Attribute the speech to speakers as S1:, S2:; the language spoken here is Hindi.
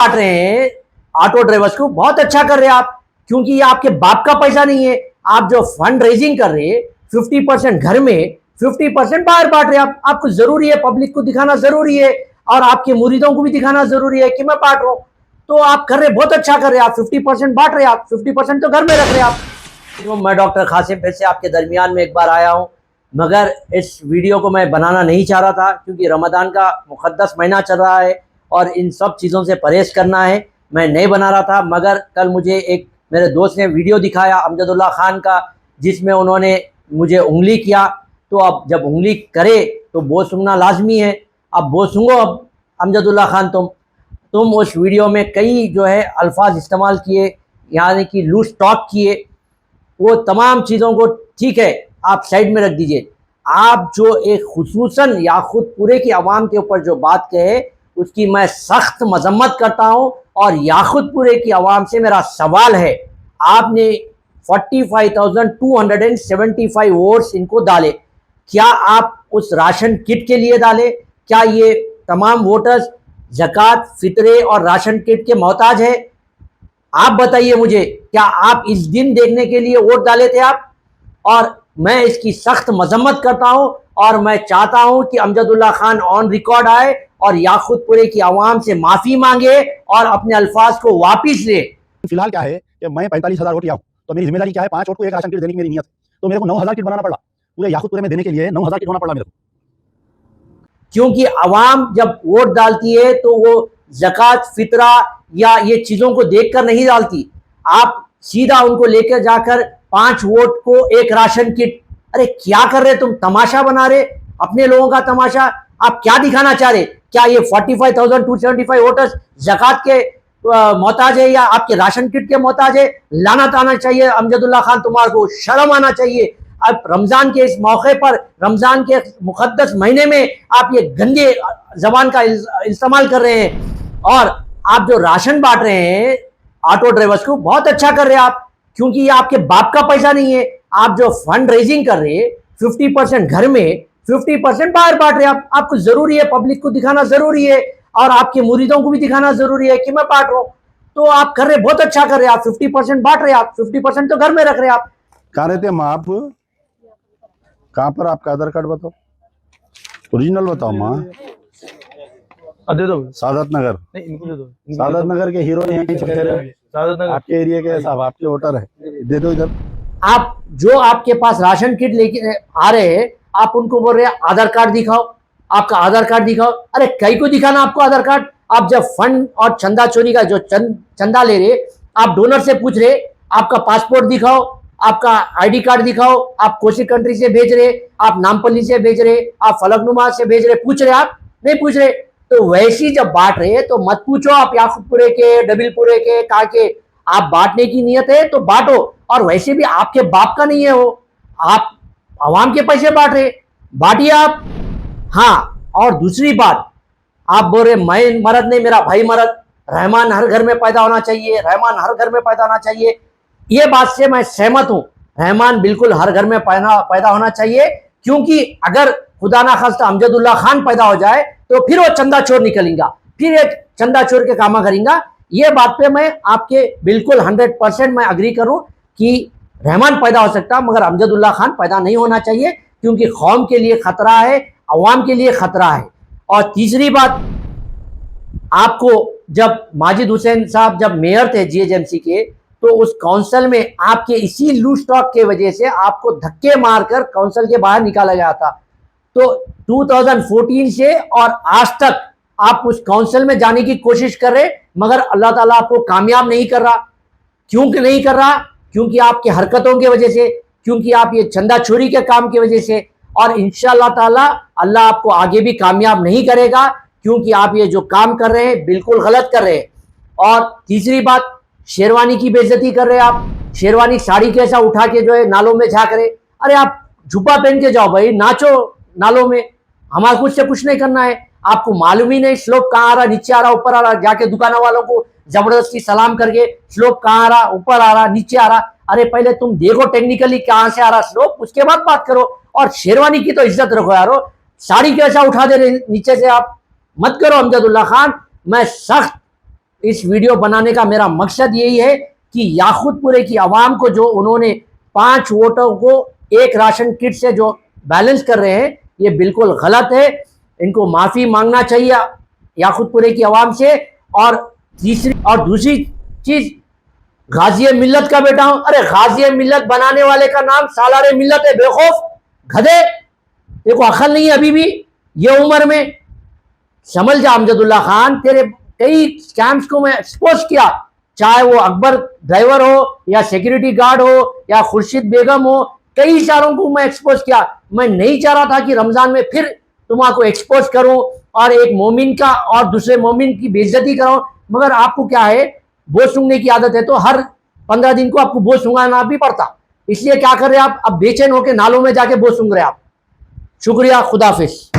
S1: बांट रहे हैं ऑटो ड्राइवर्स को, बहुत अच्छा कर रहे हैं आप, क्योंकि ये आपके बाप का पैसा नहीं है। आप जो फंड रेजिंग कर रहे हैं 50% घर में, 50% बाहर बांट रहे हैं आप। आपको जरूरी है, पब्लिक को दिखाना जरूरी है और आपके मुरीदों को भी दिखाना जरूरी है कि मैं बांट रहा हूं। तो आप कर रहे, बहुत अच्छा कर रहे हैं आप, 50% बांट रहे हैं आप, 50% तो घर में रख रहे हैं आप। तो मैं डॉक्टर कासिम फिर से आपके दरमियान में एक बार आया हूं, मगर इस वीडियो को मैं बनाना नहीं चाह रहा था क्योंकि रमज़ान का मुक़द्दस महीना चल रहा है और इन सब चीज़ों से परहेज़ करना है। मैं नहीं बना रहा था, मगर कल मुझे एक मेरे दोस्त ने वीडियो दिखाया अमजदुल्ला खान का, जिसमें उन्होंने मुझे उंगली किया। तो अब जब उंगली करे तो वो सुनना लाजमी है। अब वो सुनो, अब अमजदुल्ला खान तुम उस वीडियो में कई जो है अल्फाज इस्तेमाल किए, यानी कि लूज टॉक किए। वो तमाम चीज़ों को ठीक है आप साइड में रख दीजिए। आप जो एक खुसूसन याखूत पूरे की आवाम के ऊपर जो बात कहे उसकी मैं सख्त मजम्मत करता हूँ। और याखूत पूरे की आवाम से मेरा सवाल है, आपने 45,275 वोट्स इनको डाले, क्या आप उस राशन किट के लिए डाले? क्या ये तमाम वोटर्स ज़कात, फितरे और राशन किट के मोहताज है? आप बताइए मुझे, क्या आप इस दिन देखने के लिए वोट डाले थे आप? और मैं इसकी सख्त मजम्मत करता हूं और मैं चाहता हूं कि अमजदुल्ला खान ऑन रिकॉर्ड आए और याकूतपुरे की आवाम से माफी मांगे और अपने अल्फाज को वापिस ले।
S2: फिलहाल क्या है कि मैं 45,000 वोट लिया हूं, तो मेरी जिम्मेदारी क्या है? 5 वोट को एक राशन किट देने की मेरी नियत है, तो मेरे को 9,000 किट बनाना पड़ा। पूरे याकूतपुरे में देने के लिए 9,000 किट होना पड़ा मेरे को,
S1: क्योंकि आवाम जब वोट डालती है तो वो ज़कात, फितरा या ये चीज़ों को देखकर नहीं डालती। आप सीधा उनको लेकर जाकर 5 वोट को एक राशन किट, अरे क्या कर रहे तुम? तमाशा बना रहे अपने लोगों का तमाशा। आप क्या दिखाना चाह रहे? क्या ये 45,275 वोटर्स ज़कात के मोहताज है या आपके राशन किट के मोहताज है? लानत आना चाहिए अमजदुल्ला खान, तुम्हारे को शर्म आना चाहिए। अब रमज़ान के इस मौके पर, रमज़ान के मुक़द्दस महीने में आप ये गंदे जबान का इस्तेमाल कर रहे हैं। और आप जो राशन बांट रहे हैं ऑटो ड्राइवर्स को, बहुत अच्छा कर रहे हैं आप, क्योंकि ये आपके बाप का पैसा नहीं है। आप जो फंड रेजिंग कर रहे हैं 50% घर में, 50% बाहर बांट रहे हैं आप। आपको जरूरी है, पब्लिक को दिखाना जरूरी है और आपके मुरीदों को भी दिखाना जरूरी है कि मैं बांट रहा हूं। तो आप कर रहे, बहुत अच्छा कर रहे हैं आप, 50% बांट रहे हैं आप, 50% तो घर में रख रहे हैं आप।
S2: कहाँ रहते हैं माँ आप? कहाँ पर? आपका आधार कार्ड बताओ, ओरिजिनल बताओ माँ।
S3: दे दो।
S2: सादत नगर।
S3: नहीं, इनको दे दो।
S2: सादत नगर के हीरो हैं
S3: सादत नगर
S2: आपके एरिया के साहब, आपके वोटर है, दे दो इधर।
S1: आप जो आपके पास राशन किट लेके आ रहे हैं, आप उनको बोल रहे हैं आधार कार्ड दिखाओ, आपका आधार कार्ड दिखाओ। अरे कई को दिखाना आपको आधार कार्ड? आप जब फंड और चंदा चोरी का जो चंदा ले रहे, आप डोनर से पूछ रहे आपका पासपोर्ट दिखाओ, आपका आईडी कार्ड दिखाओ, आप कोसी कंट्री से भेज रहे, आप नामपल्ली से भेज रहे, आप फलकनुमा से भेज रहे, पूछ रहे? आप नहीं पूछ रहे। तो वैसी जब बांट रहे तो मत पूछो आप याकूबपुरे के, डबिलपुरे के, कहा के। आप बांटने की नियत है तो बांटो, और वैसे भी आपके बाप का नहीं है वो, आप आवाम के पैसे बांट रहे, बांटिए आप। हाँ, और दूसरी बात, आप बोल रहे मैं मर्द नहीं, मेरा भाई मर्द, रहमान हर घर में पैदा होना चाहिए, रहमान हर घर में पैदा होना चाहिए। ये बात से मैं सहमत हूं, रहमान बिल्कुल हर घर में पैदा होना चाहिए, क्योंकि अगर खुदा ना खास्ता अमजदुल्ला खान पैदा हो जाए तो फिर वो चंदा चोर निकलेगा, फिर ये चंदा चोर के कामा करेगा। ये बात पे मैं आपके बिल्कुल 100% मैं अग्री करूं कि रहमान पैदा हो सकता, मगर अमजदुल्ला खान पैदा नहीं होना चाहिए, क्योंकि कौम के लिए खतरा है, अवाम के लिए खतरा है। और तीसरी बात, आपको जब माजिद हुसैन साहब जब मेयर थे जीएचएमसी के, तो उस काउंसिल में आपके इसी लूज टॉक के वजह से आपको धक्के मारकर काउंसिल के बाहर निकाला गया था। तो 2014 से और आज तक आप उस काउंसिल में जाने की कोशिश कर रहे, मगर अल्लाह ताला आपको कामयाब नहीं कर रहा। क्यों नहीं कर रहा? क्योंकि आपकी हरकतों की वजह से, क्योंकि आप ये चंदा चोरी के काम की वजह से। और इंशाअल्लाह ताला अल्लाह आपको आगे भी कामयाब नहीं करेगा, क्योंकि आप ये जो काम कर रहे हैं बिल्कुल गलत कर रहे हैं। और तीसरी बात, शेरवानी की बेइज्जती कर रहे हैं आप। शेरवानी साड़ी कैसा उठा के जो है नालों में झाँक रहे। अरे आप झुब्बा पहन के जाओ भाई, नाचो नालों में, हमारा कुछ से कुछ नहीं करना है। आपको मालूम ही नहीं स्लोप कहाँ आ रहा, नीचे आ रहा, ऊपर आ रहा, जाके दुकानों वालों को जबरदस्ती सलाम करके स्लोप कहाँ आ रहा, ऊपर आ रहा, नीचे आ रहा। अरे पहले तुम देखो टेक्निकली कहाँ से आ रहा स्लोप, उसके बाद बात करो। और शेरवानी की तो इज्जत रखो यारो, साड़ी कैसा उठा दे रहे नीचे से आप, मत करो अमजदुल्ला खान। मैं सख्त इस वीडियो बनाने का मेरा मकसद यही है कि याकूतपुरे की आवाम को जो उन्होंने 5 वोटों को एक राशन किट से जो बैलेंस कर रहे हैं, ये बिल्कुल गलत है। इनको माफ़ी मांगना चाहिए याकूतपुरे की आवाम से। और दूसरी चीज़, गाजी मिल्लत का बेटा हूं। अरे गाजी मिल्लत बनाने वाले का नाम सालारे मिल्लत है, बेखौफ गधे। देखो अकल नहीं है अभी भी ये उम्र में। समझ जा अमजदुल्ला खान, तेरे कई स्कैम्स को मैं एक्सपोज किया, चाहे वो अकबर ड्राइवर हो या सिक्योरिटी गार्ड हो या खुर्शीद बेगम हो, कई सारों को मैं एक्सपोज किया। मैं नहीं चाह रहा था कि रमजान में फिर तुम्हारा एक्सपोज करूं और एक मोमिन का और दूसरे मोमिन की बेइज्जती कराऊं। मगर आपको क्या है, बोझ सूंघने की आदत है, तो हर 15 दिन को आपको बोझ सूंघाना भी पड़ता। इसलिए क्या कर रहे हैं आप, अब बेचैन होकर नालों में जाके बोझ सूंघ रहे हैं आप। शुक्रिया, खुदाफिज।